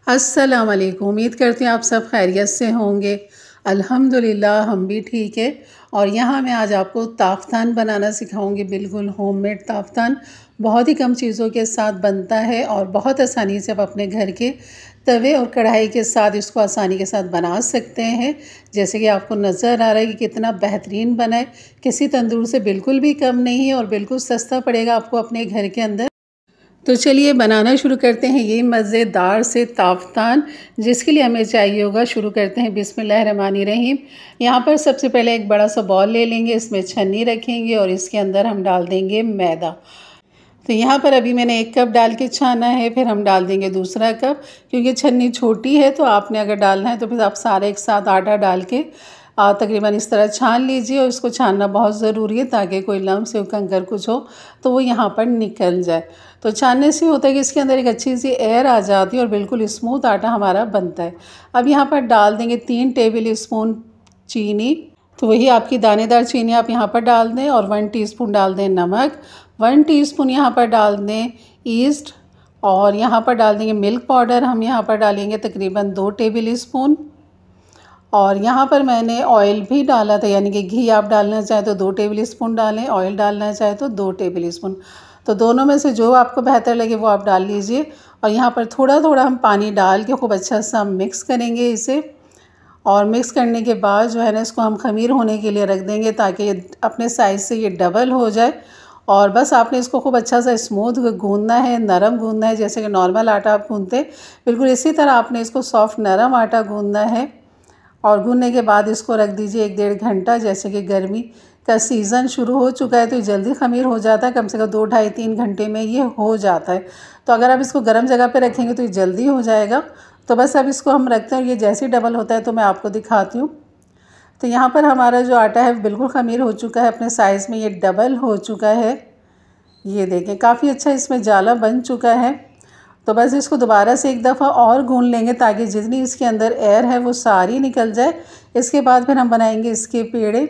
अस्सलाम वालेकुम। उम्मीद करती हूँ आप सब खैरियत से होंगे। अल्हम्दुलिल्लाह हम भी ठीक है। और यहाँ मैं आज आपको ताफ़तान बनाना सिखाऊंगी। बिल्कुल होममेड ताफ़तान बहुत ही कम चीज़ों के साथ बनता है और बहुत आसानी से आप अपने घर के तवे और कढ़ाई के साथ इसको आसानी के साथ बना सकते हैं। जैसे कि आपको नज़र आ रहा है कि कितना बेहतरीन बना है, किसी तंदूर से बिल्कुल भी कम नहीं है और बिल्कुल सस्ता पड़ेगा आपको अपने घर के अंदर। तो चलिए बनाना शुरू करते हैं ये मज़ेदार से ताफ़तान, जिसके लिए हमें चाहिए होगा। शुरू करते हैं बिस्मिल्लाहिर्रहमानिर्रहीम। यहाँ पर सबसे पहले एक बड़ा सा बॉल ले लेंगे, इसमें छन्नी रखेंगे और इसके अंदर हम डाल देंगे मैदा। तो यहाँ पर अभी मैंने 1 कप डाल के छाना है, फिर हम डाल देंगे दूसरा कप। क्योंकि छन्नी छोटी है तो आपने अगर डालना है तो फिर आप सारे एक साथ आटा डाल के तकरीबन इस तरह छान लीजिए। और इसको छानना बहुत ज़रूरी है ताकि कोई लम्स या कंकर कुछ हो तो वो यहाँ पर निकल जाए। तो छानने से होता है कि इसके अंदर एक अच्छी सी एयर आ जाती है और बिल्कुल स्मूथ आटा हमारा बनता है। अब यहाँ पर डाल देंगे 3 टेबल स्पून चीनी। तो वही आपकी दानेदार चीनी आप यहाँ पर डाल दें और 1 टीस्पून डाल दें नमक, 1 टीस्पून यहाँ पर डाल दें ईस्ट और यहाँ पर डाल देंगे मिल्क पाउडर। हम यहाँ पर डालेंगे तकरीबन 2 टेबल स्पून। और यहाँ पर मैंने ऑयल भी डाला था, यानी कि घी आप डालना चाहें तो 2 टेबल स्पून डालें, ऑयल डालना चाहें तो 2 टेबल स्पून। तो दोनों में से जो आपको बेहतर लगे वो आप डाल लीजिए। और यहाँ पर थोड़ा थोड़ा हम पानी डाल के खूब अच्छा सा मिक्स करेंगे इसे। और मिक्स करने के बाद जो है ना, इसको हम ख़मीर होने के लिए रख देंगे ताकि ये अपने साइज़ से ये डबल हो जाए। और बस आपने इसको खूब अच्छा सा स्मूथ गूंदना है, नरम गूंदना है, जैसे कि नॉर्मल आटा आप गूंदते बिल्कुल इसी तरह आपने इसको सॉफ्ट नरम आटा गूंदना है। और गूंदने के बाद इसको रख दीजिए 1-1.5 घंटा। जैसे कि गर्मी का सीज़न शुरू हो चुका है तो ये जल्दी ख़मीर हो जाता है, कम से कम 2 ढाई 3 घंटे में ये हो जाता है। तो अगर आप इसको गर्म जगह पे रखेंगे तो ये जल्दी हो जाएगा। तो बस अब इसको हम रखते हैं और ये जैसे ही डबल होता है तो मैं आपको दिखाती हूँ। तो यहाँ पर हमारा जो आटा है बिल्कुल ख़मीर हो चुका है, अपने साइज़ में ये डबल हो चुका है। ये देखें काफ़ी अच्छा इसमें जाला बन चुका है। तो बस इसको दोबारा से एक दफ़ा और गूंद लेंगे ताकि जितनी इसके अंदर एयर है वो सारी निकल जाए। इसके बाद फिर हम बनाएंगे इसके पेड़े।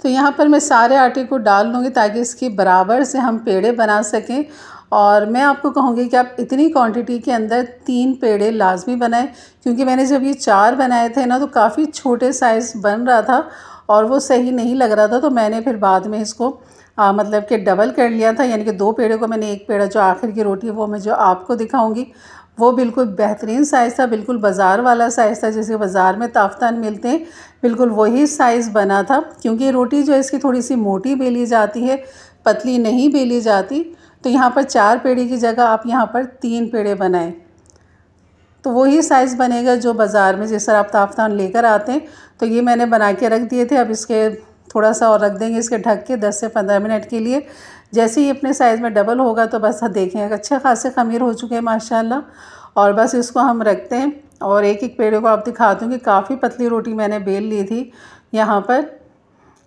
तो यहाँ पर मैं सारे आटे को डाल लूँगी ताकि इसके बराबर से हम पेड़े बना सकें। और मैं आपको कहूँगी कि आप इतनी क्वांटिटी के अंदर 3 पेड़े लाजमी बनाएं, क्योंकि मैंने जब ये 4 बनाए थे ना तो काफ़ी छोटे साइज़ बन रहा था और वो सही नहीं लग रहा था। तो मैंने फिर बाद में इसको मतलब कि डबल कर लिया था, यानी कि 2 पेड़े को मैंने, एक पेड़ा जो आखिर की रोटी है वो मैं जो आपको दिखाऊंगी वो बिल्कुल बेहतरीन साइज़ था, बिल्कुल बाज़ार वाला साइज़ था, जैसे बाज़ार में ताफ़तान मिलते हैं बिल्कुल वही साइज़ बना था। क्योंकि रोटी जो है इसकी थोड़ी सी मोटी बेली जाती है, पतली नहीं बेली जाती। तो यहाँ पर 4 पेड़े की जगह आप यहाँ पर 3 पेड़े बनाएं तो वही साइज़ बनेगा जो बाज़ार में जिस तरह आप ताफ़तान लेकर आते हैं। तो ये मैंने बना के रख दिए थे। अब इसके थोड़ा सा और रख देंगे इसके ढक के 10 से 15 मिनट के लिए। जैसे ही अपने साइज़ में डबल होगा तो बस देखें अच्छे खासे ख़मीर हो चुके हैं माशाल्लाह। और बस इसको हम रखते हैं और एक एक पेड़े को आप दिखाती हूँ कि काफ़ी पतली रोटी मैंने बेल ली थी यहाँ पर।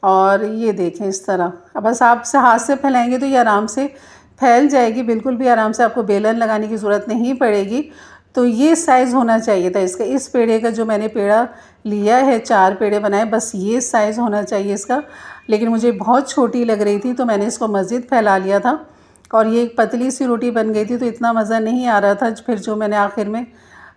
और ये देखें इस तरह, अब बस आप से हाथ से फैलाएंगे तो ये आराम से फैल जाएगी, बिल्कुल भी आराम से आपको बेलन लगाने की ज़रूरत नहीं पड़ेगी। तो ये साइज़ होना चाहिए था इसका। इस पेड़े का जो मैंने पेड़ा लिया है, 4 पेड़े बनाए, बस ये साइज़ होना चाहिए इसका। लेकिन मुझे बहुत छोटी लग रही थी तो मैंने इसको मज़ीद फैला लिया था और ये एक पतली सी रोटी बन गई थी तो इतना मज़ा नहीं आ रहा था फिर जो मैंने आखिर में।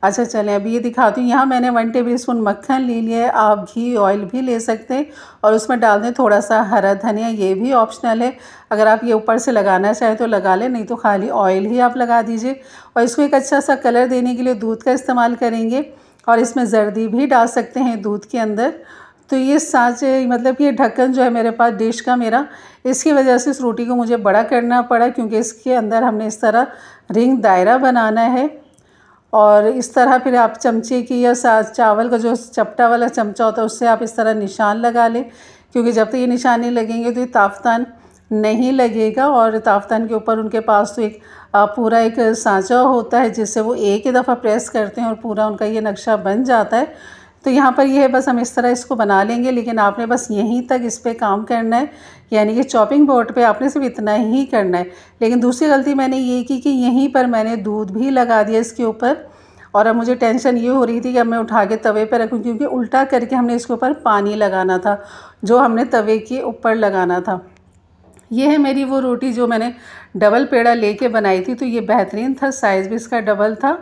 अच्छा चलें अभी ये दिखाती हूँ। यहाँ मैंने 1 टेबल स्पून मक्खन ले लिया है, आप घी ऑयल भी ले सकते हैं और उसमें डाल दें थोड़ा सा हरा धनिया, ये भी ऑप्शनल है। अगर आप ये ऊपर से लगाना चाहें तो लगा लें, नहीं तो खाली ऑयल ही आप लगा दीजिए। और इसको एक अच्छा सा कलर देने के लिए दूध का इस्तेमाल करेंगे और इसमें जर्दी भी डाल सकते हैं दूध के अंदर। तो ये सांचे मतलब कि ये ढक्कन जो है मेरे पास डिश का मेरा, इसकी वजह से इस रोटी को मुझे बड़ा करना पड़ा, क्योंकि इसके अंदर हमने इस तरह रिंग दायरा बनाना है। और इस तरह फिर आप चमचे की या चावल का जो चपटा वाला चमचा होता है उससे आप इस तरह निशान लगा लें, क्योंकि जब तक ये निशान नहीं लगेंगे तो ये ताफ़तान नहीं लगेगा। और ताफ़तान के ऊपर उनके पास तो एक पूरा एक सांचा होता है जिससे वो एक ही दफ़ा प्रेस करते हैं और पूरा उनका ये नक्शा बन जाता है। तो यहाँ पर ये है, बस हम इस तरह इसको बना लेंगे। लेकिन आपने बस यहीं तक इस पर काम करना है, यानी कि चॉपिंग बोर्ड पे आपने सिर्फ इतना ही करना है। लेकिन दूसरी गलती मैंने ये की कि यहीं पर मैंने दूध भी लगा दिया इसके ऊपर। और अब मुझे टेंशन ये हो रही थी कि अब मैं उठा के तवे पर रखूँ, क्योंकि उल्टा करके हमने इसके ऊपर पानी लगाना था जो हमने तवे के ऊपर लगाना था। ये है मेरी वो रोटी जो मैंने डबल पेड़ा लेके बनाई थी। तो ये बेहतरीन था, साइज़ भी इसका डबल था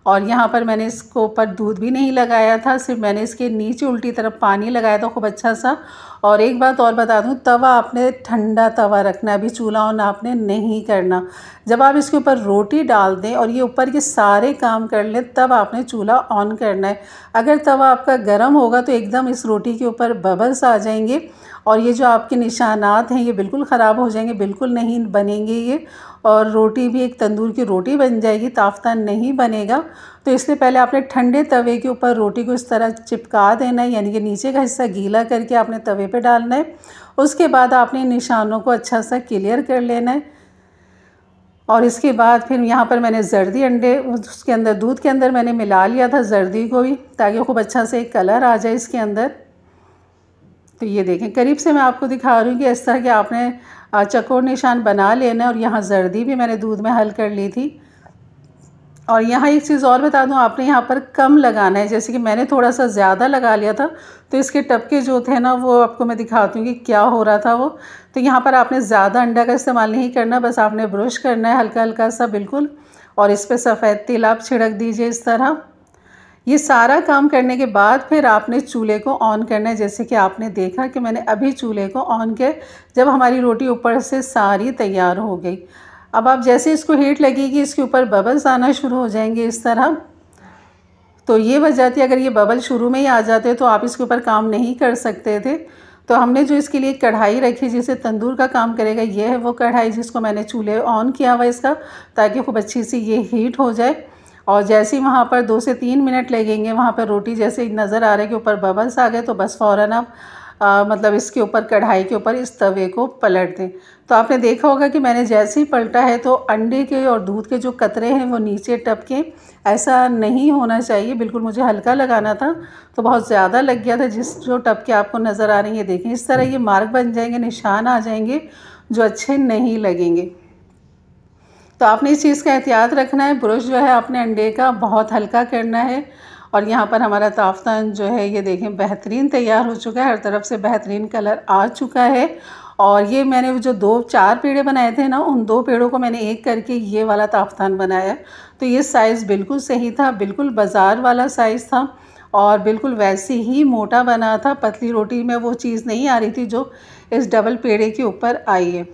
और यहाँ पर मैंने इसको ऊपर दूध भी नहीं लगाया था, सिर्फ मैंने इसके नीचे उल्टी तरफ पानी लगाया था खूब अच्छा सा। और एक बात और बता दूँ, तवा आपने ठंडा तवा रखना है, अभी चूल्हा ऑन आपने नहीं करना। जब आप इसके ऊपर रोटी डाल दें और ये ऊपर के सारे काम कर लें तब आपने चूल्हा ऑन करना है। अगर तवा आपका गर्म होगा तो एकदम इस रोटी के ऊपर बबल्स आ जाएंगे और ये जो आपके निशानात हैं ये बिल्कुल ख़राब हो जाएंगे, बिल्कुल नहीं बनेंगे ये। और रोटी भी एक तंदूर की रोटी बन जाएगी, ताफ्तान नहीं बनेगा। तो इसलिए पहले आपने ठंडे तवे के ऊपर रोटी को इस तरह चिपका देना है, यानी कि नीचे का हिस्सा गीला करके आपने तवे पे डालना है। उसके बाद आपने निशानों को अच्छा सा क्लियर कर लेना है। और इसके बाद फिर यहाँ पर मैंने जर्दी अंडे उसके अंदर दूध के अंदर मैंने मिला लिया था जर्दी को भी, ताकि खूब अच्छा से एक कलर आ जाए इसके अंदर। तो ये देखें, करीब से मैं आपको दिखा रही हूँ कि इस तरह के आपने चकोर निशान बना लेना है। और यहाँ जर्दी भी मैंने दूध में हल कर ली थी। और यहाँ एक चीज़ और बता दूँ, आपने यहाँ पर कम लगाना है, जैसे कि मैंने थोड़ा सा ज़्यादा लगा लिया था तो इसके टपके जो थे ना वो आपको मैं दिखाती हूँ कि क्या हो रहा था वो। तो यहाँ पर आपने ज़्यादा अंडा का इस्तेमाल नहीं करना, बस आपने ब्रश करना है हल्का हल्का सा बिल्कुल, और इस पर सफ़ेद तिल आप छिड़क दीजिए इस तरह। ये सारा काम करने के बाद फिर आपने चूल्हे को ऑन करना है। जैसे कि आपने देखा कि मैंने अभी चूल्हे को ऑन किया, जब हमारी रोटी ऊपर से सारी तैयार हो गई। अब आप जैसे इसको हीट लगेगी इसके ऊपर बबल्स आना शुरू हो जाएंगे इस तरह। तो ये वजह थी, अगर ये बबल शुरू में ही आ जाते तो आप इसके ऊपर काम नहीं कर सकते थे। तो हमने जो इसके लिए कढ़ाई रखी जिसे तंदूर का काम करेगा, ये है वो कढ़ाई जिसको मैंने चूल्हे ऑन किया हुआ इसका, ताकि खूब अच्छी सी ये हीट हो जाए। और जैसे ही वहाँ पर 2 से 3 मिनट लगेंगे, वहाँ पर रोटी जैसे नज़र आ रहा है कि ऊपर बबल्स आ गए, तो बस फ़ौरन आप मतलब इसके ऊपर कढ़ाई के ऊपर इस तवे को पलट दें। तो आपने देखा होगा कि मैंने जैसे ही पलटा है तो अंडे के और दूध के जो कतरे हैं वो नीचे टपके, ऐसा नहीं होना चाहिए। बिल्कुल मुझे हल्का लगाना था तो बहुत ज़्यादा लग गया था, जो टपके आपको नज़र आ रही हैं देखें, इस तरह ये मार्क बन जाएंगे, निशान आ जाएंगे जो अच्छे नहीं लगेंगे। तो आपने इस चीज़ का एहतियात रखना है। ब्रश जो है आपने अंडे का बहुत हल्का करना है। और यहाँ पर हमारा ताफ्तान जो है ये देखें बेहतरीन तैयार हो चुका है, हर तरफ से बेहतरीन कलर आ चुका है। और ये मैंने जो 4 पेड़े बनाए थे ना, उन 2 पेड़ों को मैंने एक करके ये वाला ताफ्तान बनाया। तो ये साइज़ बिल्कुल सही था, बिल्कुल बाज़ार वाला साइज़ था और बिल्कुल वैसे ही मोटा बना था। पतली रोटी में वो चीज़ नहीं आ रही थी जो इस डबल पेड़े के ऊपर आई है।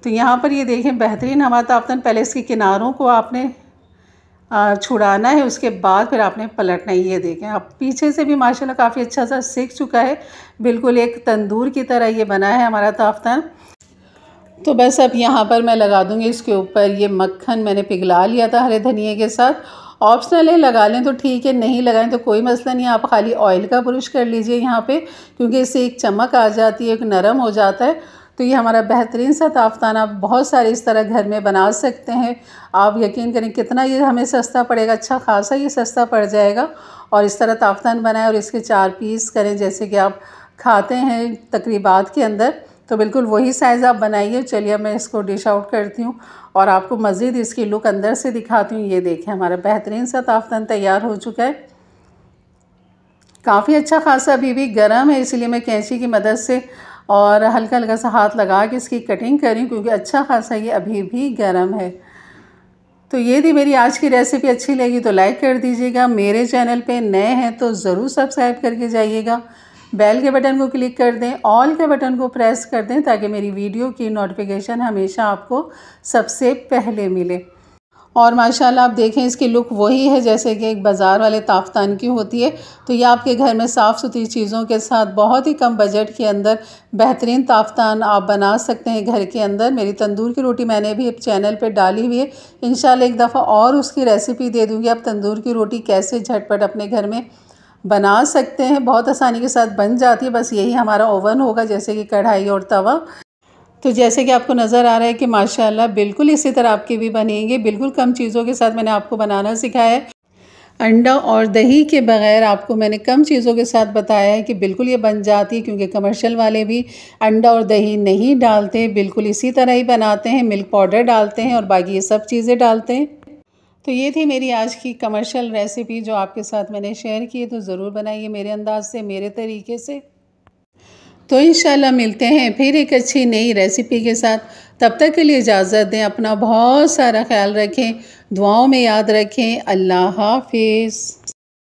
तो यहाँ पर ये देखें बेहतरीन हमारा ताफ्तान, पहले इसके किनारों को आपने छुड़ाना है, उसके बाद फिर आपने पलटना है। ये देखें अब पीछे से भी माशाल्लाह काफ़ी अच्छा सा सिक चुका है, बिल्कुल एक तंदूर की तरह ये बना है हमारा ताफ्तान। तो बस अब यहाँ पर मैं लगा दूँगी इसके ऊपर ये मक्खन, मैंने पिघला लिया था हरे धनिए के साथ। ऑप्शनल है, लगा लें तो ठीक है, नहीं लगाएं तो कोई मसला नहीं। आप खाली ऑयल का ब्रश कर लीजिए यहाँ पे, क्योंकि इससे एक चमक आ जाती है, एक नरम हो जाता है। तो ये हमारा बेहतरीन सा ताफ्तान आप बहुत सारे इस तरह घर में बना सकते हैं। आप यकीन करें कितना ये हमें सस्ता पड़ेगा, अच्छा खासा ये सस्ता पड़ जाएगा। और इस तरह ताफ्तान बनाएं और इसके 4 पीस करें, जैसे कि आप खाते हैं तकरीबात के अंदर, तो बिल्कुल वही साइज़ आप बनाइए। चलिए मैं इसको डिश आउट करती हूँ और आपको मज़ीद इसकी लुक अंदर से दिखाती हूँ। ये देखें हमारा बेहतरीन सा ताफ्तान तैयार हो चुका है, काफ़ी अच्छा खासा अभी भी गर्म है, इसीलिए मैं कैंची की मदद से और हल्का हल्का सा हाथ लगा के इसकी कटिंग करी, क्योंकि अच्छा खासा ये अभी भी गर्म है। तो ये थी मेरी आज की रेसिपी। अच्छी लगी तो लाइक कर दीजिएगा, मेरे चैनल पे नए हैं तो ज़रूर सब्सक्राइब करके जाइएगा, बेल के बटन को क्लिक कर दें, ऑल के बटन को प्रेस कर दें, ताकि मेरी वीडियो की नोटिफिकेशन हमेशा आपको सबसे पहले मिले। और माशाल्लाह आप देखें इसकी लुक वही है जैसे कि एक बाज़ार वाले ताफ्तान की होती है। तो ये आपके घर में साफ़ सुथरी चीज़ों के साथ बहुत ही कम बजट के अंदर बेहतरीन ताफ्तान आप बना सकते हैं घर के अंदर। मेरी तंदूर की रोटी मैंने भी चैनल पे डाली हुई है, इंशाल्लाह एक दफ़ा और उसकी रेसिपी दे दूँगी। आप तंदूर की रोटी कैसे झटपट अपने घर में बना सकते हैं, बहुत आसानी के साथ बन जाती है। बस यही हमारा ओवन होगा, जैसे कि कढ़ाई और तवा। तो जैसे कि आपको नज़र आ रहा है कि माशाल्लाह बिल्कुल इसी तरह आपके भी बनेंगे, बिल्कुल कम चीज़ों के साथ मैंने आपको बनाना सिखाया है। अंडा और दही के बग़ैर आपको मैंने कम चीज़ों के साथ बताया है कि बिल्कुल ये बन जाती है, क्योंकि कमर्शियल वाले भी अंडा और दही नहीं डालते, बिल्कुल इसी तरह ही बनाते हैं, मिल्क पाउडर डालते हैं और बाकी ये सब चीज़ें डालते हैं। तो ये थी मेरी आज की कमर्शियल रेसिपी जो आपके साथ मैंने शेयर की है। तो ज़रूर बनाइए मेरे अंदाज से, मेरे तरीके से। तो इंशाल्लाह मिलते हैं फिर एक अच्छी नई रेसिपी के साथ। तब तक के लिए इजाज़त दें, अपना बहुत सारा ख्याल रखें, दुआओं में याद रखें। अल्लाह हाफिज़।